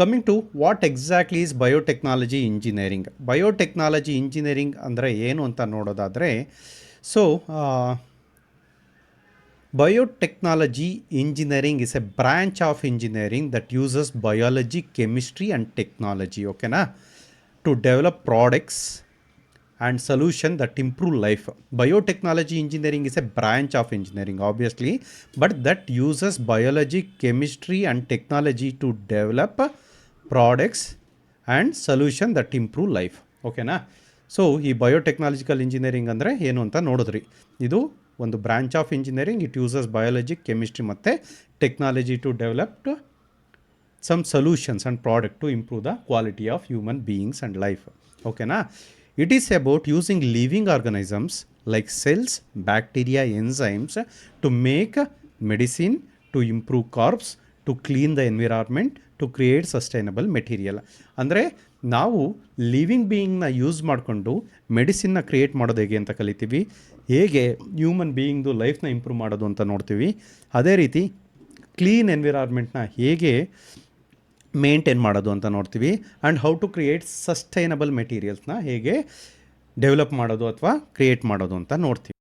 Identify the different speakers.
Speaker 1: Coming to what exactly is biotechnology engineering. Biotechnology engineering ಅಂದರೆ ಏನು ಅಂತ ನೋಡೋದಾದರೆ, so biotechnology engineering is a branch of engineering that uses biology, chemistry and technology, okay na, to develop products and solution that improve life. Biotechnology engineering is a branch of engineering obviously, but that uses biology, chemistry and technology to develop products and solution that improve life, okay na. So ಈ biotechnological engineering ಅಂದರೆ ಏನು ಅಂತ ನೋಡಿದ್ರಿ. ಇದು ಒಂದು branch of engineering. It uses biology, chemistry ಮತ್ತು technology to developed some solutions and product to improve the quality of human beings and life, ಓಕೆನಾ. It is about using living organisms like cells, bacteria, enzymes to make medicine, to improve crops, to clean the environment, to create sustainable material. ಅಂದರೆ ನಾವು living ಬೀಯಿಂಗ್ನ use ಮಾಡಿಕೊಂಡು ಮೆಡಿಸಿನ್ನ create ಮಾಡೋದು ಹೇಗೆ ಅಂತ ಕಲಿತೀವಿ, ಹೇಗೆ human ಬೀಯಿಂಗ್ದು ಲೈಫ್ನ improve ಮಾಡೋದು ಅಂತ ನೋಡ್ತೀವಿ. ಅದೇ ರೀತಿ ಕ್ಲೀನ್ ಎನ್ವಿರಾನ್ಮೆಂಟ್ನ ಹೇಗೆ ಮೇಂಟೈನ್ ಮಾಡೋದು ಅಂತ ನೋಡ್ತೀವಿ. And how to create sustainable ಮೆಟೀರಿಯಲ್ಸ್ನ ಹೇಗೆ ಡೆವಲಪ್ ಮಾಡೋದು ಅಥವಾ ಕ್ರಿಯೇಟ್ ಮಾಡೋದು ಅಂತ ನೋಡ್ತೀವಿ.